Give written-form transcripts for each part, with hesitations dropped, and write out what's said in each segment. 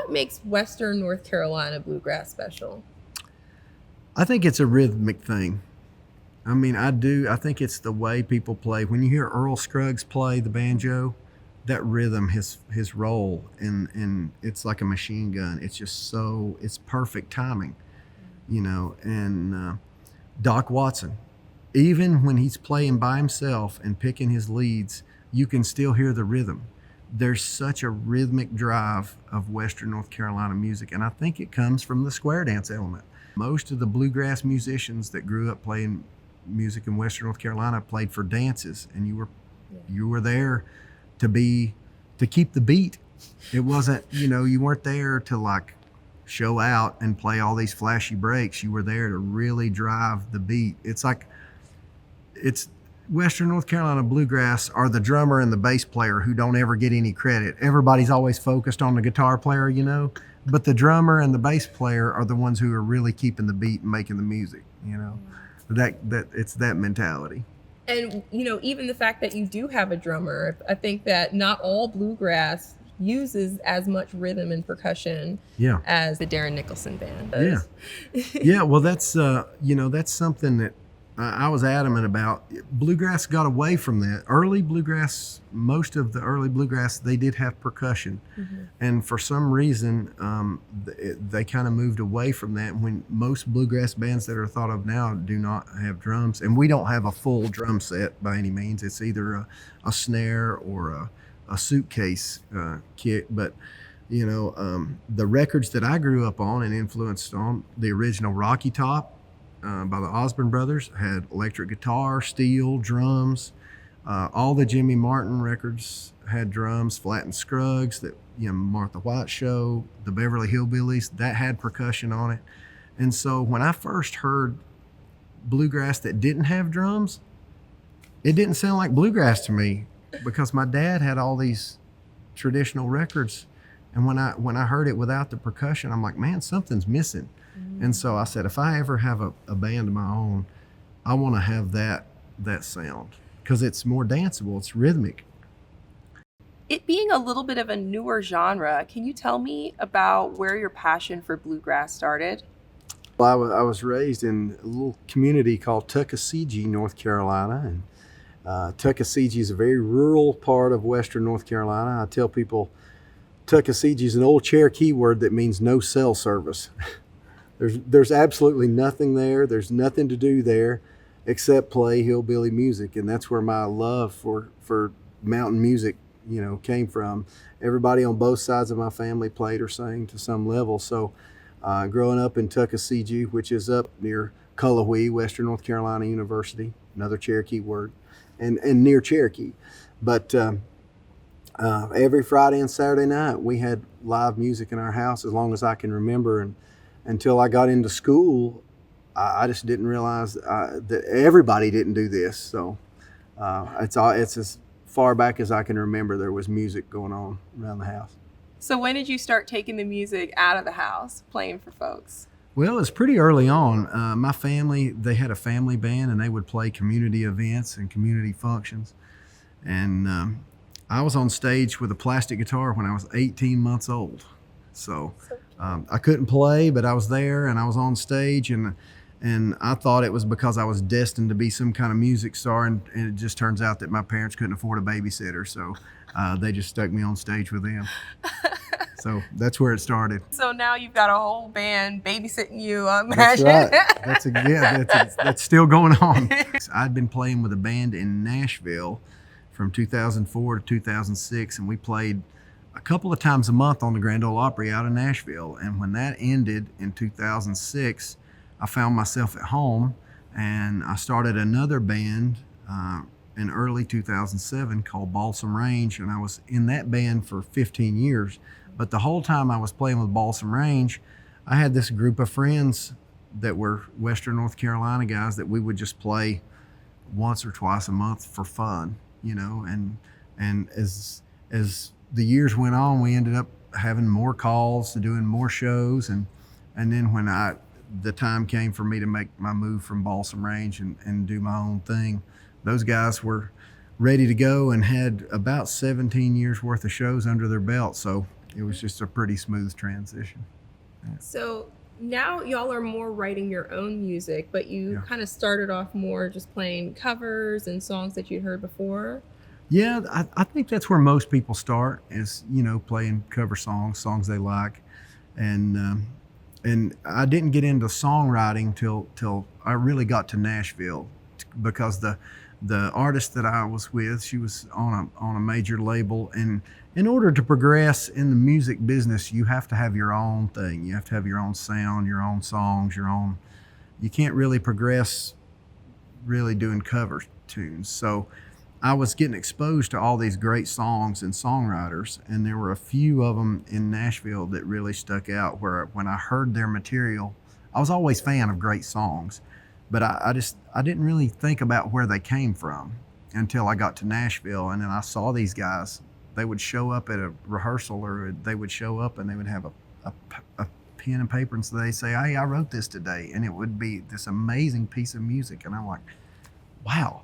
what makes Western North Carolina bluegrass special? I think it's a rhythmic thing. I mean, I think it's the way people play. When you hear Earl Scruggs play the banjo, that rhythm, his roll, and it's like a machine gun. It's just it's perfect timing, and Doc Watson, even when he's playing by himself and picking his leads, you can still hear the rhythm. There's such a rhythmic drive of Western North Carolina music, and I think it comes from the square dance element. Most of the bluegrass musicians that grew up playing music in Western North Carolina played for dances, and you were there to keep the beat. It wasn't, you weren't there to like show out and play all these flashy breaks. You were there to really drive the beat. It's Western North Carolina bluegrass are the drummer and the bass player who don't ever get any credit. Everybody's always focused on the guitar player, but the drummer and the bass player are the ones who are really keeping the beat and making the music, that it's that mentality. And, even the fact that you do have a drummer, I think that not all bluegrass uses as much rhythm and percussion as the Darren Nicholson band does. Yeah. Well, that's, that's something that I was adamant about. Bluegrass got away from that. Most of the early bluegrass, they did have percussion. Mm-hmm. And for some reason, they kind of moved away from that when most bluegrass bands that are thought of now do not have drums. And we don't have a full drum set by any means. It's either a snare or a suitcase kit. But, the records that I grew up on and influenced on, the original Rocky Top, by the Osborne Brothers, had electric guitar, steel, drums. All the Jimmy Martin records had drums. Flatt and Scruggs, that Martha White Show, the Beverly Hillbillies, that had percussion on it. And so when I first heard bluegrass that didn't have drums, it didn't sound like bluegrass to me, because my dad had all these traditional records, and when I heard it without the percussion, I'm like, man, something's missing. And so I said, if I ever have a band of my own, I want to have that sound, because it's more danceable, it's rhythmic. It being a little bit of a newer genre, can you tell me about where your passion for bluegrass started? Well, I was raised in a little community called Tuckasegee, North Carolina, and Tuckasegee is a very rural part of Western North Carolina. I tell people Tuckasegee is an old Cherokee word that means no cell service. There's absolutely nothing there. There's nothing to do there except play hillbilly music, and that's where my love for mountain music, came from. Everybody on both sides of my family played or sang to some level. So, growing up in Tuckasegee, which is up near Cullowhee, Western North Carolina University, another Cherokee word, and near Cherokee, but every Friday and Saturday night we had live music in our house as long as I can remember, and until I got into school, I just didn't realize that everybody didn't do this. So it's as far back as I can remember there was music going on around the house. So when did you start taking the music out of the house, playing for folks? Well, it's pretty early on. My family, they had a family band, and they would play community events and community functions. And I was on stage with a plastic guitar when I was 18 months old. So I couldn't play, but I was there and I was on stage, and I thought it was because I was destined to be some kind of music star, and it just turns out that my parents couldn't afford a babysitter, so they just stuck me on stage with them. So that's where it started. So now you've got a whole band babysitting you, I imagine. That's right. That's still going on. I'd been playing with a band in Nashville from 2004 to 2006, and we played a couple of times a month on the Grand Ole Opry out of Nashville. And when that ended in 2006, I found myself at home, and I started another band in early 2007 called Balsam Range, and I was in that band for 15 years. But the whole time I was playing with Balsam Range, I had this group of friends that were Western North Carolina guys that we would just play once or twice a month for fun, and as the years went on, we ended up having more calls, doing more shows, and then when the time came for me to make my move from Balsam Range and do my own thing, those guys were ready to go and had about 17 years worth of shows under their belt. So it was just a pretty smooth transition. So now y'all are more writing your own music, but you kind of started off more just playing covers and songs that you'd heard before. Yeah, I think that's where most people start, is, playing cover songs they like. And I didn't get into songwriting till I really got to Nashville, because the artist that I was with, she was on a major label, and in order to progress in the music business, you have to have your own thing. You have to have your own sound, your own songs, you can't really progress really doing cover tunes. So I was getting exposed to all these great songs and songwriters, and there were a few of them in Nashville that really stuck out, where when I heard their material, I was always a fan of great songs, but I didn't really think about where they came from until I got to Nashville. And then I saw these guys. They would show up at a rehearsal, or they would show up and they would have a pen and paper, and so they say, "Hey, I wrote this today," and it would be this amazing piece of music. And I'm like, wow,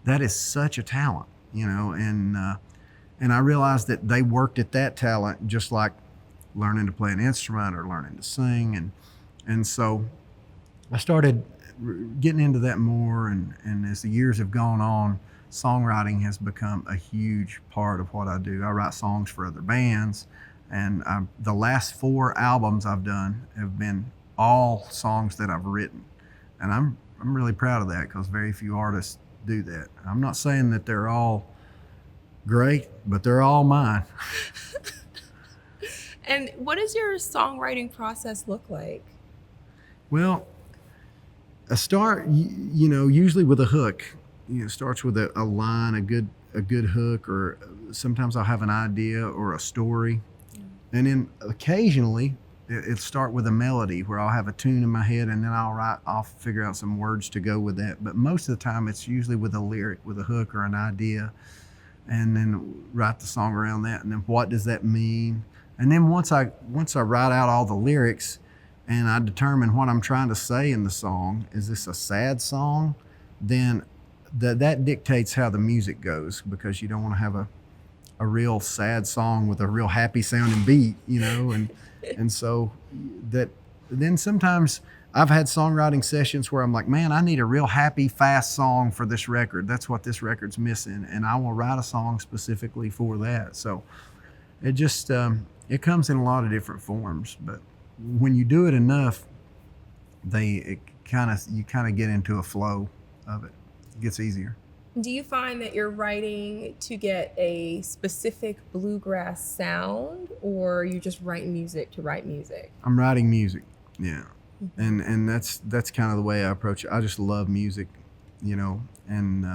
that is such a talent, and I realized that they worked at that talent just like learning to play an instrument or learning to sing. And so I started getting into that more, and as the years have gone on, songwriting has become a huge part of what I do. I write songs for other bands, and the last 4 albums I've done have been all songs that I've written, and I'm really proud of that, because very few artists do that. I'm not saying that they're all great, but they're all mine. And what does your songwriting process look like? Well, I start, usually with a hook. It starts with a line, a good hook, or sometimes I'll have an idea or a story. And then occasionally it'll start with a melody, where I'll have a tune in my head, and then I'll figure out some words to go with that. But most of the time it's usually with a lyric, with a hook or an idea, and then write the song around that. And then what does that mean? And then once I write out all the lyrics, and I determine what I'm trying to say in the song, is this a sad song? Then that dictates how the music goes, because you don't want to have a real sad song with a real happy sounding beat, and so then sometimes I've had songwriting sessions where I'm like, man, I need a real happy, fast song for this record. That's what this record's missing, and I will write a song specifically for that. So it just it comes in a lot of different forms, but when you do it enough, you kind of get into a flow of it. It gets easier. Do you find that you're writing to get a specific bluegrass sound, or you just write music to write music? I'm writing music, yeah. Mm-hmm. And that's kind of the way I approach it. I just love music, and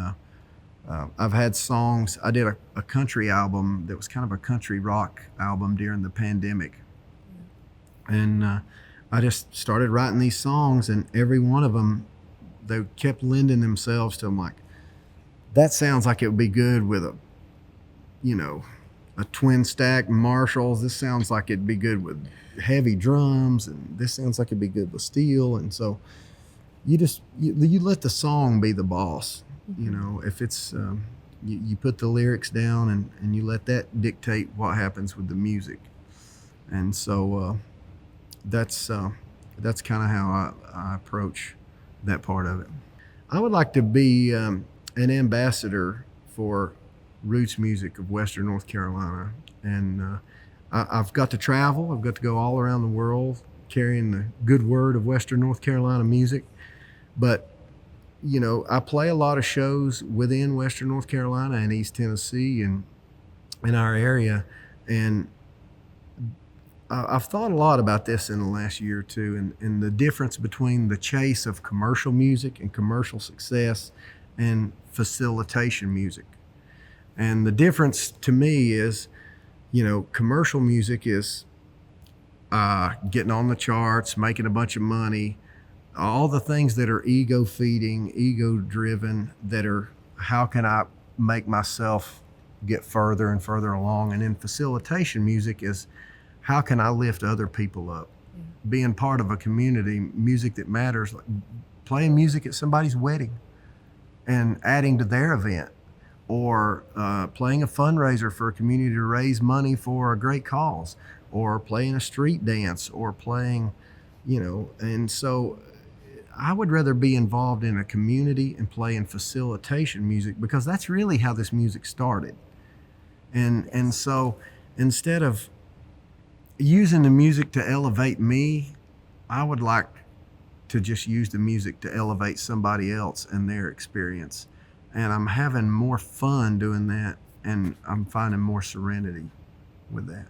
I've had songs. I did a country album that was kind of a country rock album during the pandemic. And I just started writing these songs, and every one of them, they kept lending themselves to, I'm like, that sounds like it would be good with a twin stack Marshalls. This sounds like it'd be good with heavy drums, and this sounds like it'd be good with steel. And so you let the song be the boss. If it's you put the lyrics down, and you let that dictate what happens with the music. And so that's kind of how I approach that part of it. I would like to be an ambassador for roots music of Western North Carolina, and I've got to travel. I've got to go all around the world carrying the good word of Western North Carolina music. But I play a lot of shows within Western North Carolina and East Tennessee and in our area, and I've thought a lot about this in the last year or two, and the difference between the chase of commercial music and commercial success and facilitation music. And the difference to me is, commercial music is getting on the charts, making a bunch of money, all the things that are ego feeding, ego driven, that are, how can I make myself get further and further along? And then facilitation music is, how can I lift other people up? Being part of a community, music that matters, like playing music at somebody's wedding and adding to their event, or playing a fundraiser for a community to raise money for a great cause, or playing a street dance, or playing, and so I would rather be involved in a community and play in facilitation music, because that's really how this music started. And so instead of using the music to elevate me, I would like to just use the music to elevate somebody else and their experience. And I'm having more fun doing that, and I'm finding more serenity with that.